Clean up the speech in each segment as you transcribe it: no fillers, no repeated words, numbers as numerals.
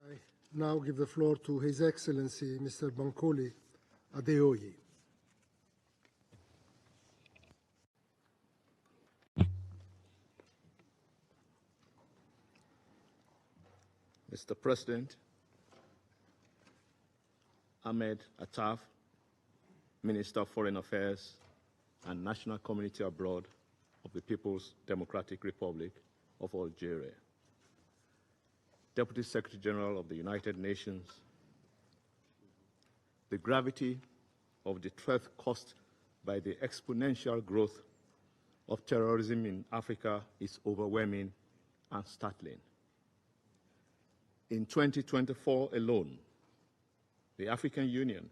I now give the floor to His Excellency, Mr. Bankole Adeoye. Mr. President, Ahmed Attaf, Minister of Foreign Affairs and National Community Abroad of the People's Democratic Republic of Algeria, Deputy Secretary General of the United Nations, the gravity of the threat caused by the exponential growth of terrorism in Africa is overwhelming and startling. In 2024 alone, the African Union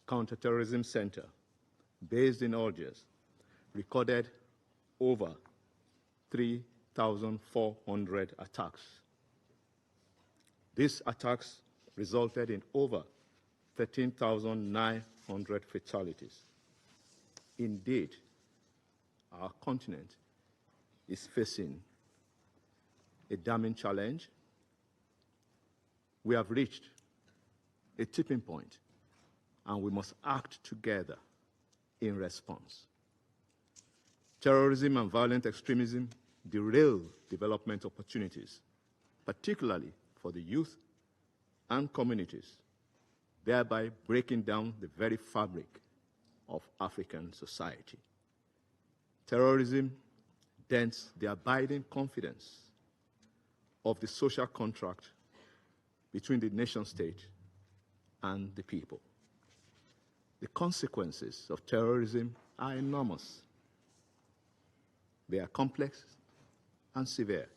Counter-Terrorism Center, based in Algiers, recorded over 3,400 attacks. These attacks resulted in over 13,900 fatalities. Indeed, our continent is facing a damning challenge. We have reached a tipping point, and we must act together in response. Terrorism and violent extremism derail development opportunities, particularly for the youth and communities, thereby breaking down the very fabric of African society. Terrorism dents the abiding confidence of the social contract between the nation-state and the people. The consequences of terrorism are enormous. They are complex and severe.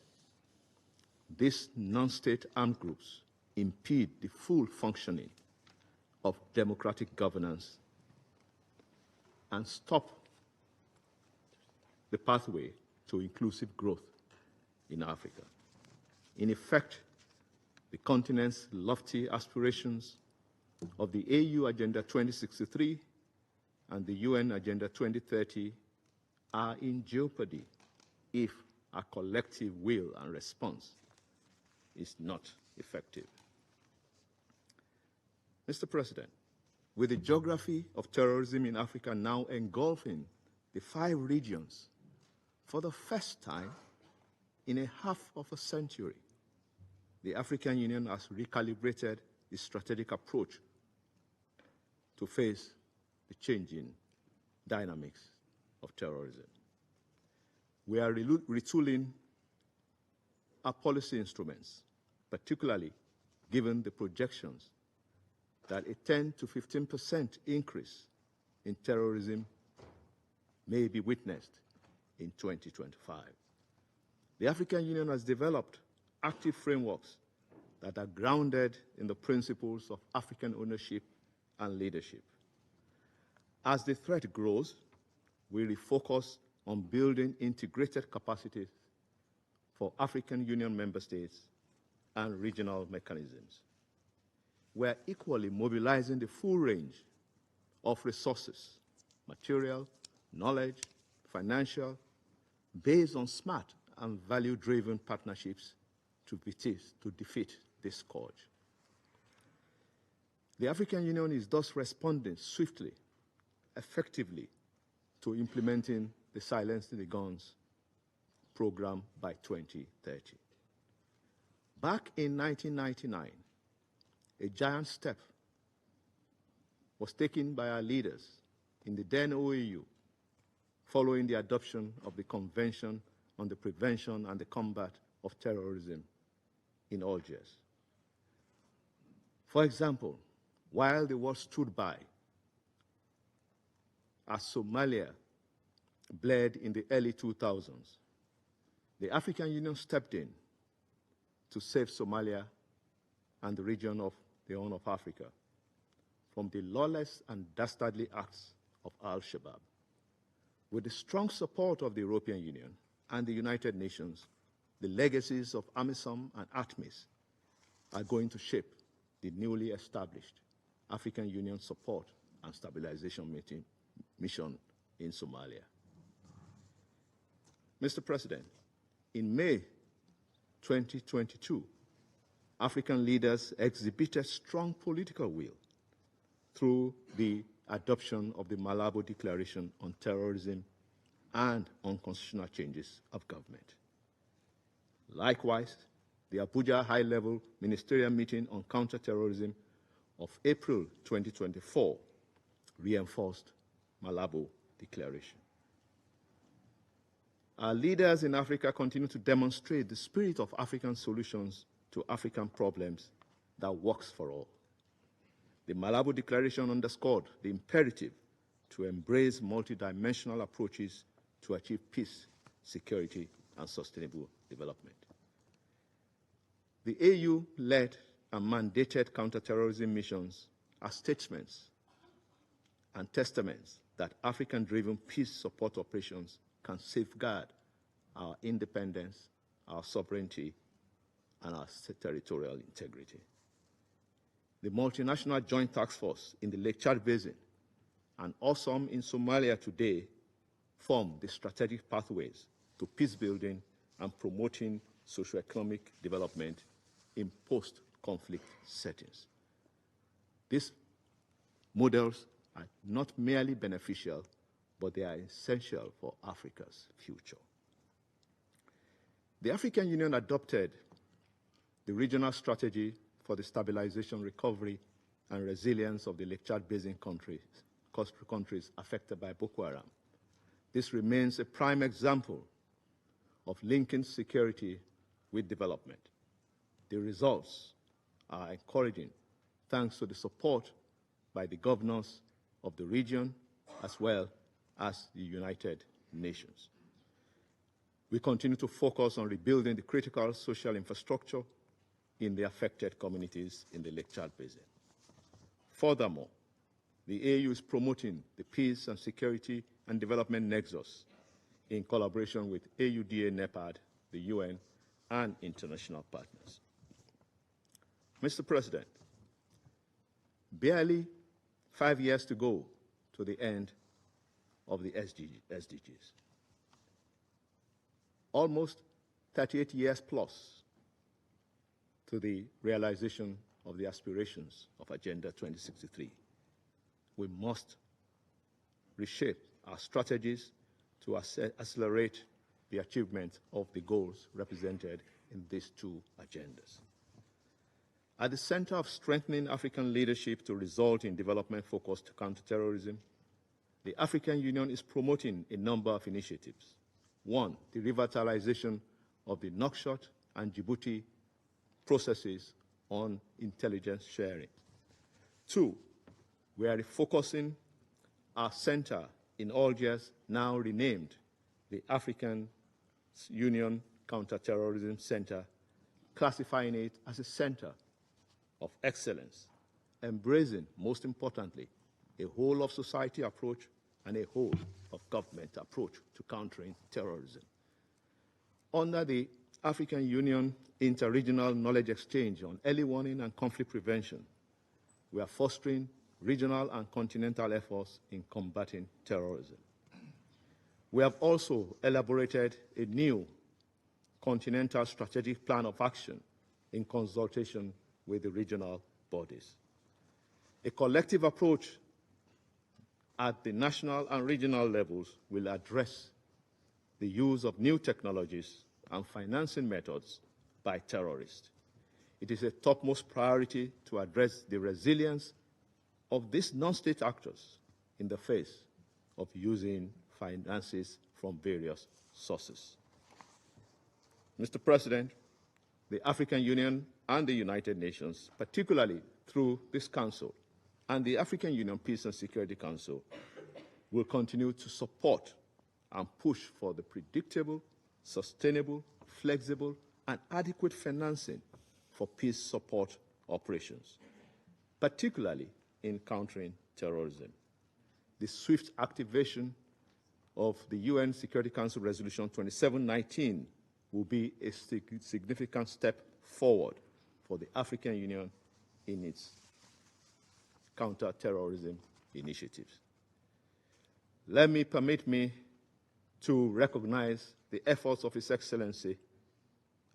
These non-state armed groups impede the full functioning of democratic governance and stop the pathway to inclusive growth in Africa. In effect, the continent's lofty aspirations of the AU Agenda 2063 and the UN Agenda 2030 are in jeopardy if a collective will and response is not effective. Mr. President, with the geography of terrorism in Africa now engulfing the 5 regions for the first time in a half of a century, the African Union has recalibrated its strategic approach to face the changing dynamics of terrorism. We are retooling our policy instruments, particularly given the projections that a 10 to 15% increase in terrorism may be witnessed in 2025. The African Union has developed active frameworks that are grounded in the principles of African ownership and leadership. As the threat grows, we refocus on building integrated capacities for African Union member states and regional mechanisms. We are equally mobilizing the full range of resources, material, knowledge, financial, based on smart and value-driven partnerships to defeat this scourge. The African Union is thus responding swiftly, effectively, to implementing the Silence the Guns program by 2030. Back in 1999, a giant step was taken by our leaders in the then OAU following the adoption of the Convention on the Prevention and the Combat of Terrorism in Algiers. For example, while the world stood by as Somalia bled in the early 2000s, the African Union stepped in to save Somalia and the region of the Horn of Africa from the lawless and dastardly acts of Al-Shabaab. With the strong support of the European Union and the United Nations, the legacies of AMISOM and ATMIS are going to shape the newly established African Union Support and Stabilization Mission in Somalia. Mr. President, in May 2022, African leaders exhibited strong political will through the adoption of the Malabo Declaration on Terrorism and on constitutional changes of government. Likewise, the Abuja High-Level Ministerial Meeting on Counter-Terrorism of April 2024 reinforced Malabo Declaration. Our leaders in Africa continue to demonstrate the spirit of African solutions to African problems that works for all. The Malabo Declaration underscored the imperative to embrace multidimensional approaches to achieve peace, security, and sustainable development. The AU led and mandated counterterrorism missions are statements and testaments that African-driven peace support operations can safeguard our independence, our sovereignty, and our territorial integrity. The multinational joint task force in the Lake Chad Basin and AWSOM in Somalia today form the strategic pathways to peace building and promoting socioeconomic development in post-conflict settings. These models are not merely beneficial, but they are essential for Africa's future. The African Union adopted the regional strategy for the stabilization, recovery, and resilience of the Lake Chad Basin countries affected by Boko Haram. This remains a prime example of linking security with development. The results are encouraging thanks to the support by the governors of the region as well as the United Nations. We continue to focus on rebuilding the critical social infrastructure in the affected communities in the Lake Chad Basin. Furthermore, the AU is promoting the peace and security and development nexus in collaboration with AUDA, NEPAD, the UN, and international partners. Mr. President, barely 5 years to go to the end of the SDGs. Almost 38 years plus to the realization of the aspirations of Agenda 2063. We must reshape our strategies to accelerate the achievement of the goals represented in these two agendas. At the center of strengthening African leadership to result in development-focused counterterrorism, the African Union is promoting a number of initiatives. One, the revitalization of the Nouakchott and Djibouti processes on intelligence sharing. Two, we are refocusing our center in Algiers, now renamed the African Union Counter-Terrorism Center, classifying it as a center of excellence, embracing, most importantly, a whole-of-society approach and a whole-of-government approach to countering terrorism. Under the African Union Interregional Knowledge Exchange on Early Warning and Conflict Prevention, we are fostering regional and continental efforts in combating terrorism. We have also elaborated a new continental strategic plan of action in consultation with the regional bodies. A collective approach at the national and regional levels will address the use of new technologies and financing methods by terrorists. It is a topmost priority to address the resilience of these non-state actors in the face of using finances from various sources. Mr. President, the African Union and the United Nations, particularly through this Council and the African Union Peace and Security Council, will continue to support and push for the predictable, sustainable, flexible, and adequate financing for peace support operations, particularly in countering terrorism. The swift activation of the UN Security Council Resolution 2719 will be a significant step forward for the African Union in its counter-terrorism initiatives. Permit me to recognize the efforts of His Excellency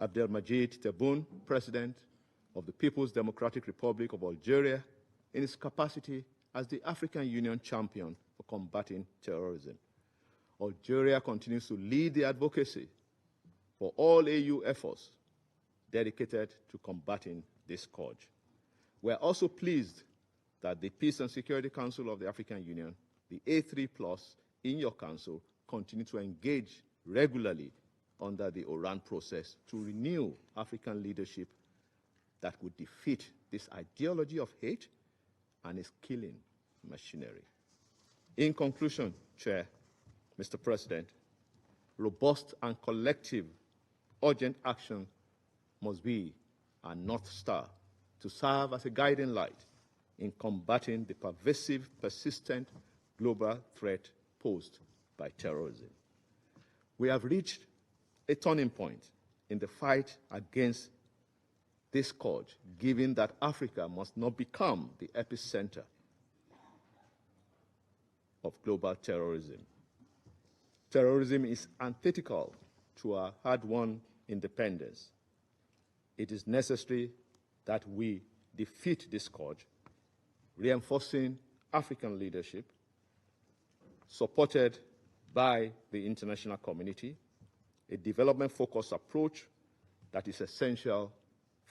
Abdelmajid Tebboune, President, of the People's Democratic Republic of Algeria in its capacity as the African Union champion for combating terrorism. Algeria continues to lead the advocacy for all AU efforts dedicated to combating this scourge. We are also pleased that the Peace and Security Council of the African Union, the A3+, in your council, continue to engage regularly under the Oran process to renew African leadership that would defeat this ideology of hate and its killing machinery. In conclusion, Chair, Mr. President, robust and collective urgent action must be a North Star to serve as a guiding light in combating the pervasive, persistent global threat posed by terrorism. We have reached a turning point in the fight against this scourge, given that Africa must not become the epicenter of global terrorism. Terrorism is antithetical to our hard-won independence. It is necessary that we defeat this scourge, reinforcing African leadership, supported by the international community, a development-focused approach that is essential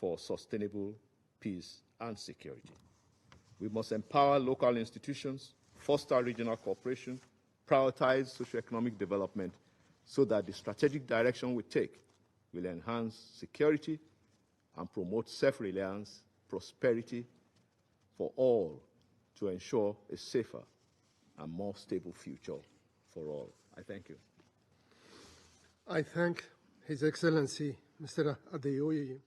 for sustainable peace and security. We must empower local institutions, foster regional cooperation, prioritize socioeconomic development so that the strategic direction we take will enhance security and promote self-reliance, prosperity for all to ensure a safer and more stable future for all. I thank you. I thank His Excellency, Mr. Adeoye.